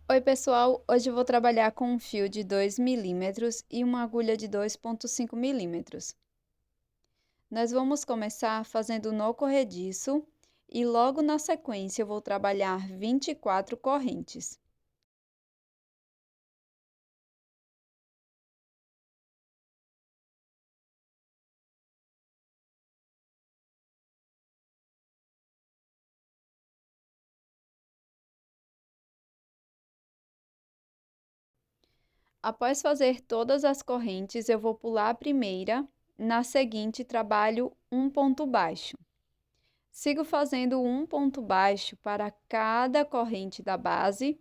Oi, pessoal! Hoje eu vou trabalhar com um fio de 2 milímetros e uma agulha de 2,5 milímetros. Nós vamos começar fazendo nó corrediço e logo na sequência eu vou trabalhar 24 correntes. Após fazer todas as correntes, eu vou pular a primeira, na seguinte trabalho um ponto baixo. Sigo fazendo um ponto baixo para cada corrente da base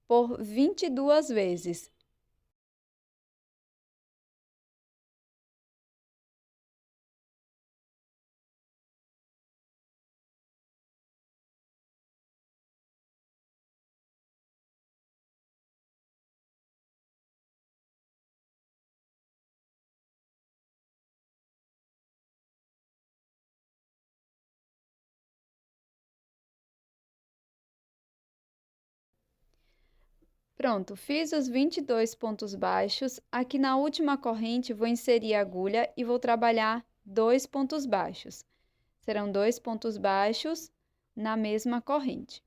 por 22 vezes. Pronto, fiz os 22 pontos baixos. Aqui na última corrente vou inserir a agulha e vou trabalhar 2 pontos baixos. Serão 2 pontos baixos na mesma corrente.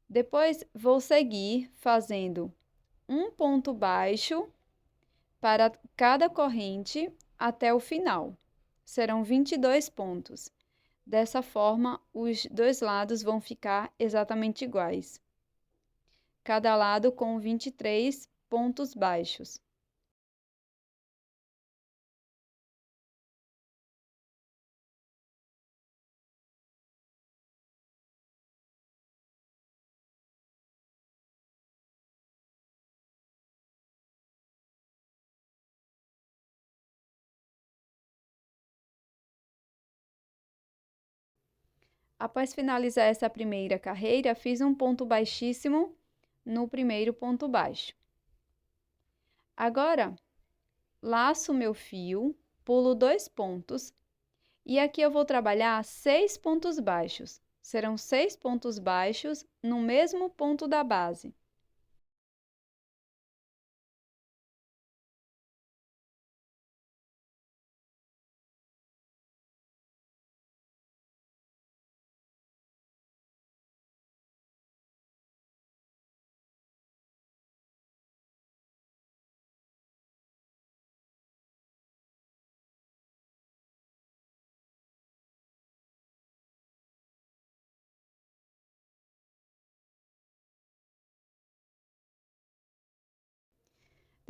Depois vou seguir fazendo um ponto baixo para cada corrente até o final. Serão 22 pontos. Dessa forma, os dois lados vão ficar exatamente iguais. Cada lado com 23 pontos baixos. Após finalizar essa primeira carreira, fiz um ponto baixíssimo no primeiro ponto baixo. Agora, laço meu fio, pulo 2 pontos e aqui eu vou trabalhar 6 pontos baixos. Serão 6 pontos baixos no mesmo ponto da base.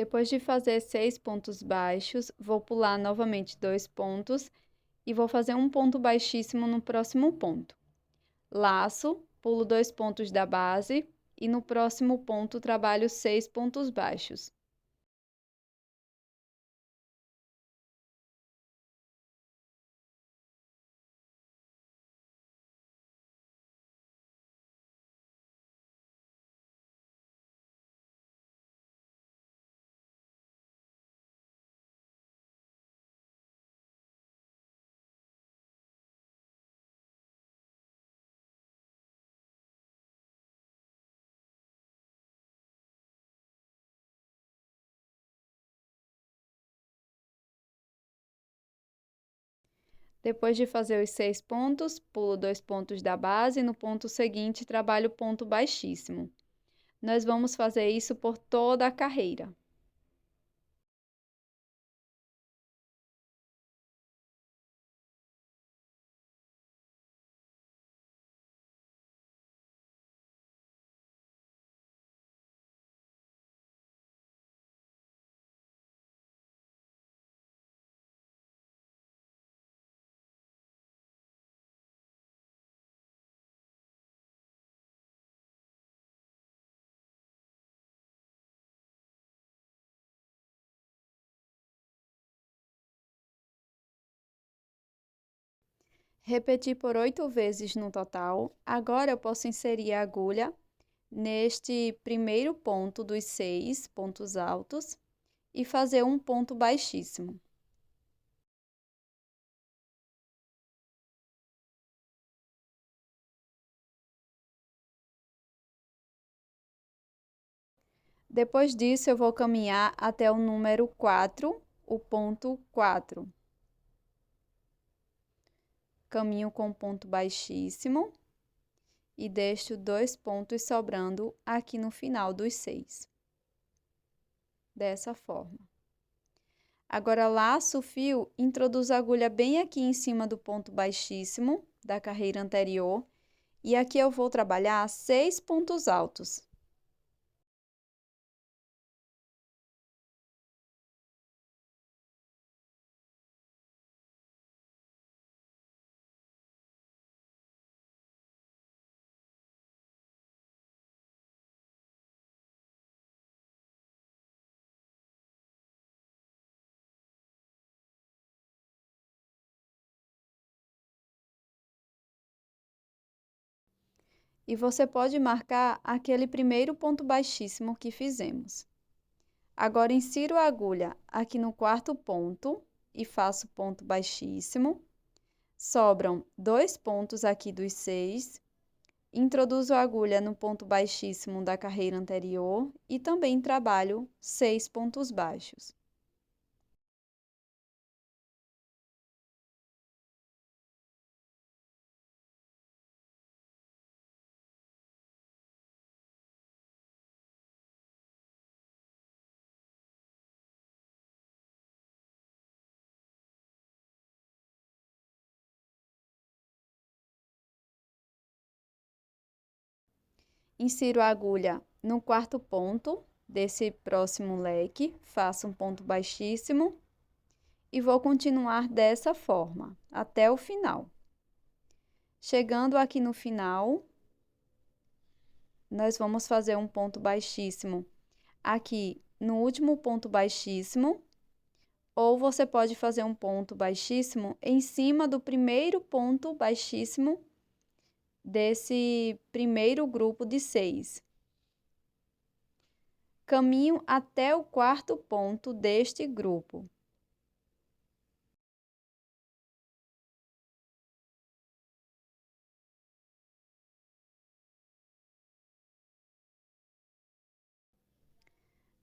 Depois de fazer 6 pontos baixos, vou pular novamente 2 pontos e vou fazer um ponto baixíssimo no próximo ponto. Laço, pulo 2 pontos da base e no próximo ponto trabalho 6 pontos baixos. Depois de fazer os 6 pontos, pulo 2 pontos da base e no ponto seguinte trabalho ponto baixíssimo. Nós vamos fazer isso por toda a carreira. Repeti por 8 vezes no total. Agora eu posso inserir a agulha neste primeiro ponto dos 6 pontos altos e fazer um ponto baixíssimo. Depois disso, eu vou caminhar até o número 4, o ponto 4. Caminho com ponto baixíssimo e deixo 2 pontos sobrando aqui no final dos 6. Dessa forma. Agora, laço o fio, introduzo a agulha bem aqui em cima do ponto baixíssimo da carreira anterior. E aqui eu vou trabalhar 6 pontos altos. E você pode marcar aquele primeiro ponto baixíssimo que fizemos. Agora, insiro a agulha aqui no quarto ponto e faço ponto baixíssimo. Sobram 2 pontos aqui dos 6. Introduzo a agulha no ponto baixíssimo da carreira anterior e também trabalho 6 pontos baixos. Insiro a agulha no quarto ponto desse próximo leque, faço um ponto baixíssimo e vou continuar dessa forma até o final. Chegando aqui no final, nós vamos fazer um ponto baixíssimo aqui no último ponto baixíssimo, ou você pode fazer um ponto baixíssimo em cima do primeiro ponto baixíssimo desse primeiro grupo de 6. Caminho até o quarto ponto deste grupo.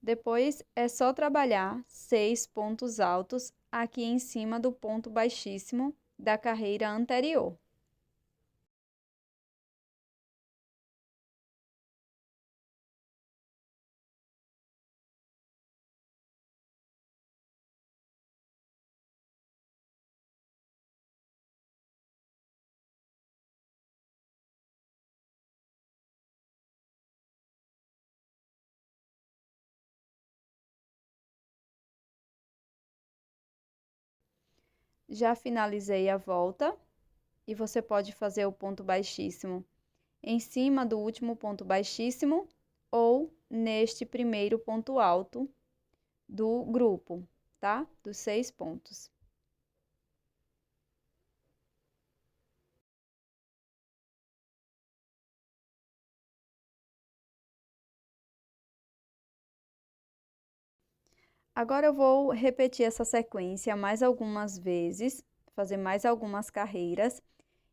Depois, é só trabalhar 6 pontos altos aqui em cima do ponto baixíssimo da carreira anterior. Já finalizei a volta e você pode fazer o ponto baixíssimo em cima do último ponto baixíssimo ou neste primeiro ponto alto do grupo, tá? Dos 6 pontos. Agora eu vou repetir essa sequência mais algumas vezes, fazer mais algumas carreiras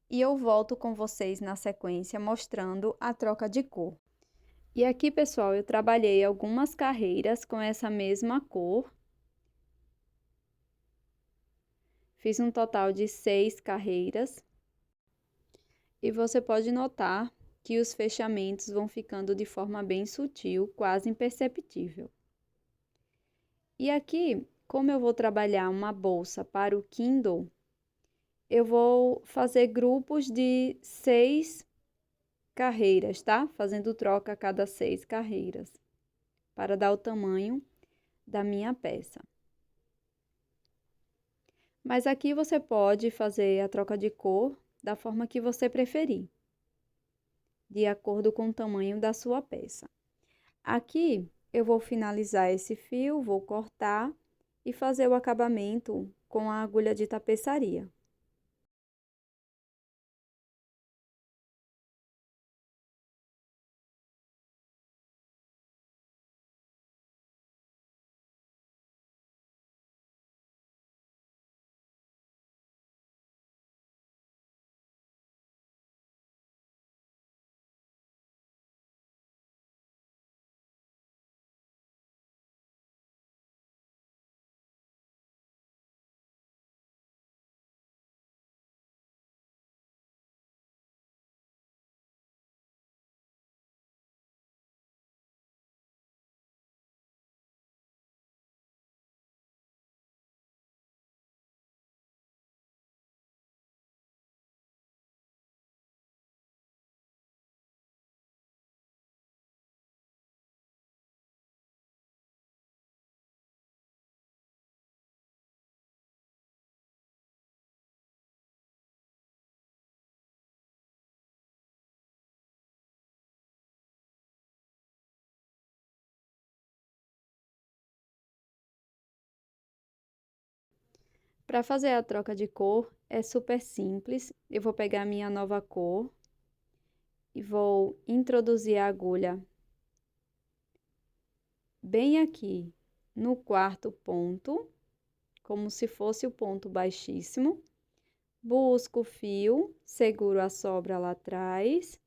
e eu volto com vocês na sequência mostrando a troca de cor. E aqui, pessoal, eu trabalhei algumas carreiras com essa mesma cor. Fiz um total de 6 carreiras. E você pode notar que os fechamentos vão ficando de forma bem sutil, quase imperceptível. E aqui, como eu vou trabalhar uma bolsa para o Kindle, eu vou fazer grupos de 6 carreiras, tá? Fazendo troca a cada 6 carreiras, para dar o tamanho da minha peça. Mas aqui você pode fazer a troca de cor da forma que você preferir, de acordo com o tamanho da sua peça. Aqui eu vou finalizar esse fio, vou cortar e fazer o acabamento com a agulha de tapeçaria. Para fazer a troca de cor é super simples. Eu vou pegar a minha nova cor e vou introduzir a agulha bem aqui no quarto ponto, como se fosse o ponto baixíssimo. Busco o fio, seguro a sobra lá atrás,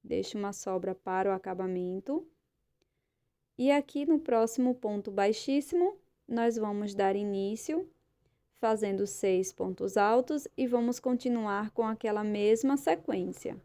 deixo uma sobra para o acabamento. E aqui no próximo ponto baixíssimo, nós vamos dar início fazendo 6 pontos altos e vamos continuar com aquela mesma sequência.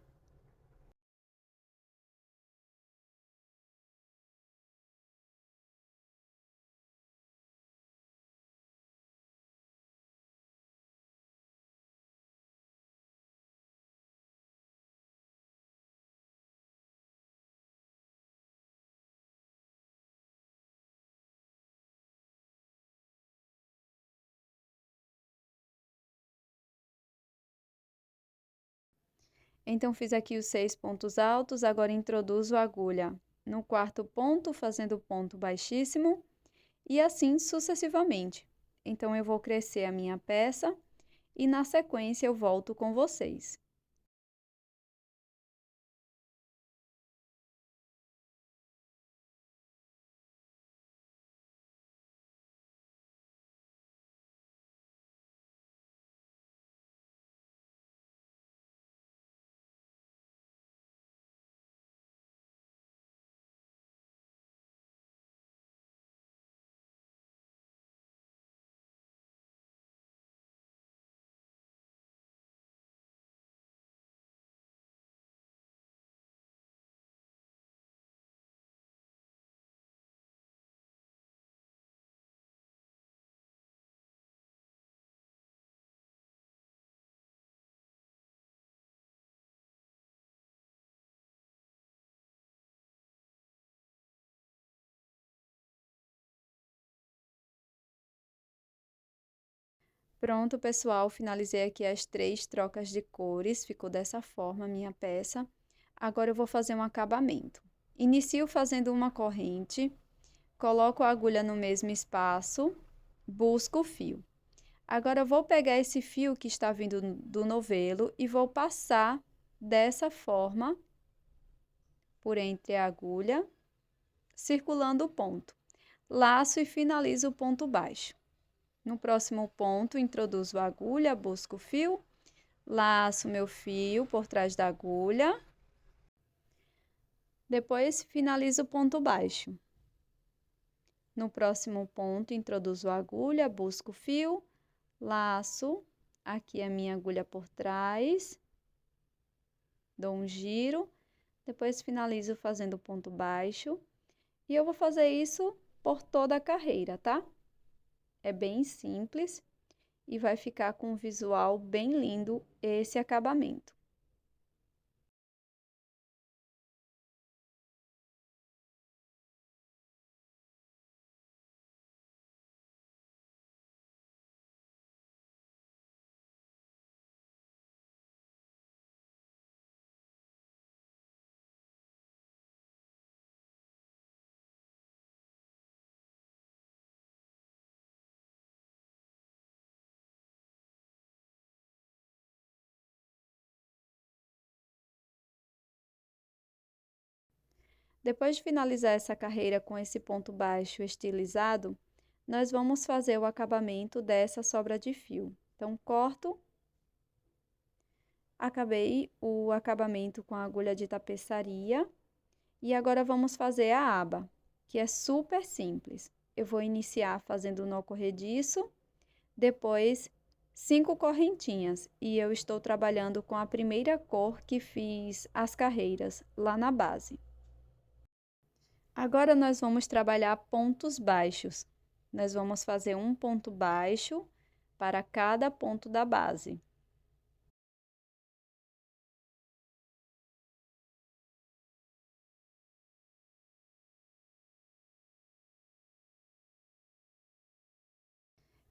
Então, fiz aqui os 6 pontos altos, agora introduzo a agulha no quarto ponto, fazendo ponto baixíssimo, e assim sucessivamente. Então, eu vou crescer a minha peça e na sequência eu volto com vocês. Pronto, pessoal, finalizei aqui as 3 trocas de cores, ficou dessa forma a minha peça. Agora eu vou fazer um acabamento. Inicio fazendo uma corrente, coloco a agulha no mesmo espaço, busco o fio. Agora eu vou pegar esse fio que está vindo do novelo e vou passar dessa forma por entre a agulha, circulando o ponto. Laço e finalizo o ponto baixo. No próximo ponto, introduzo a agulha, busco o fio, laço meu fio por trás da agulha, depois finalizo o ponto baixo. No próximo ponto, introduzo a agulha, busco o fio, laço aqui a minha agulha por trás, dou um giro, depois finalizo fazendo ponto baixo, e eu vou fazer isso por toda a carreira, tá? É bem simples e vai ficar com um visual bem lindo esse acabamento. Depois de finalizar essa carreira com esse ponto baixo estilizado, nós vamos fazer o acabamento dessa sobra de fio. Então, corto, acabei o acabamento com a agulha de tapeçaria e agora vamos fazer a aba, que é super simples. Eu vou iniciar fazendo o nó corrediço, depois 5 correntinhas e eu estou trabalhando com a primeira cor que fiz as carreiras lá na base. Agora, nós vamos trabalhar pontos baixos. Nós vamos fazer um ponto baixo para cada ponto da base.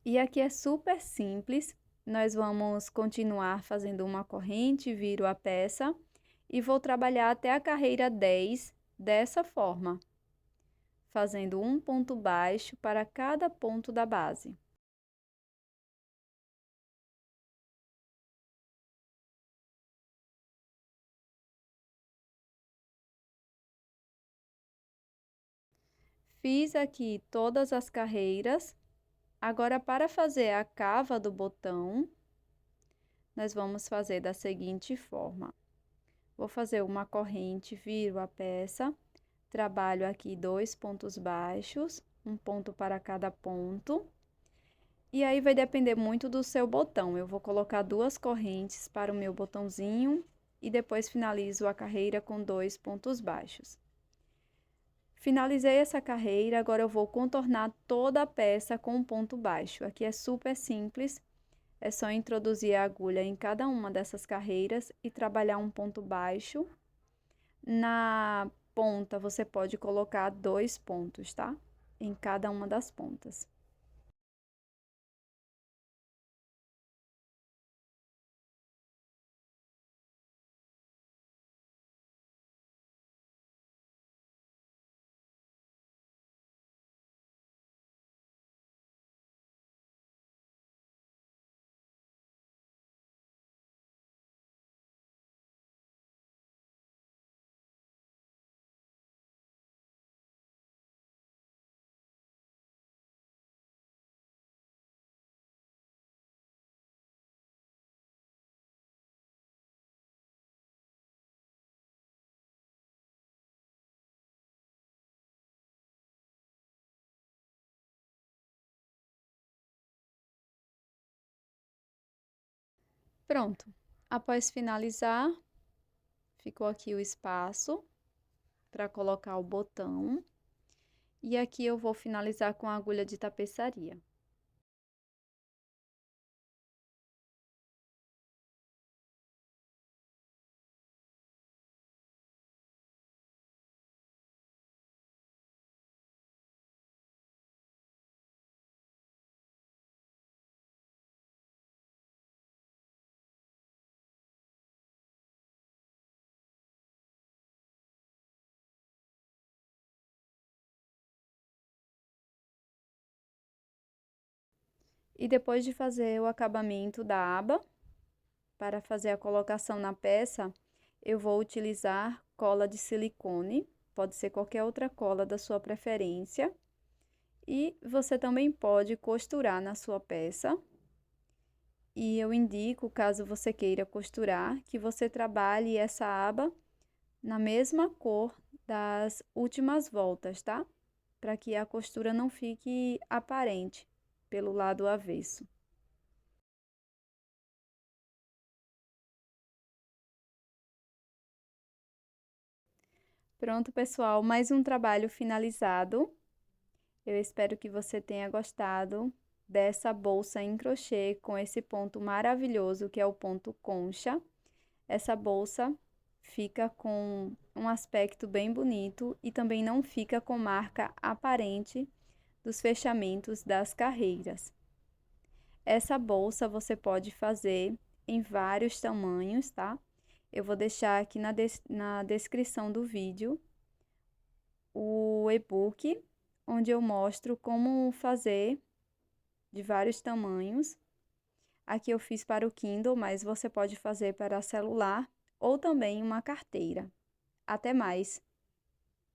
E aqui é super simples. Nós vamos continuar fazendo uma corrente, viro a peça e vou trabalhar até a carreira 10 dessa forma, fazendo um ponto baixo para cada ponto da base. Fiz aqui todas as carreiras. Agora, para fazer a cava do botão, nós vamos fazer da seguinte forma. Vou fazer uma corrente, viro a peça, trabalho aqui 2 pontos baixos, um ponto para cada ponto. E aí vai depender muito do seu botão. Eu vou colocar 2 correntes para o meu botãozinho e depois finalizo a carreira com 2 pontos baixos. Finalizei essa carreira, agora eu vou contornar toda a peça com um ponto baixo. Aqui é super simples, é só introduzir a agulha em cada uma dessas carreiras e trabalhar um ponto baixo. Na ponta, você pode colocar 2 pontos, tá? Em cada uma das pontas. Pronto. Após finalizar, ficou aqui o espaço para colocar o botão. E aqui eu vou finalizar com a agulha de tapeçaria. E depois de fazer o acabamento da aba, para fazer a colocação na peça, eu vou utilizar cola de silicone, pode ser qualquer outra cola da sua preferência. E você também pode costurar na sua peça. E eu indico, caso você queira costurar, que você trabalhe essa aba na mesma cor das últimas voltas, tá? Para que a costura não fique aparente pelo lado avesso. Pronto, pessoal, mais um trabalho finalizado. Eu espero que você tenha gostado dessa bolsa em crochê com esse ponto maravilhoso que é o ponto concha. Essa bolsa fica com um aspecto bem bonito e também não fica com marca aparente dos fechamentos das carreiras. Essa bolsa você pode fazer em vários tamanhos, tá? Eu vou deixar aqui na descrição do vídeo o e-book, onde eu mostro como fazer de vários tamanhos. Aqui eu fiz para o Kindle, mas você pode fazer para celular ou também uma carteira. Até mais!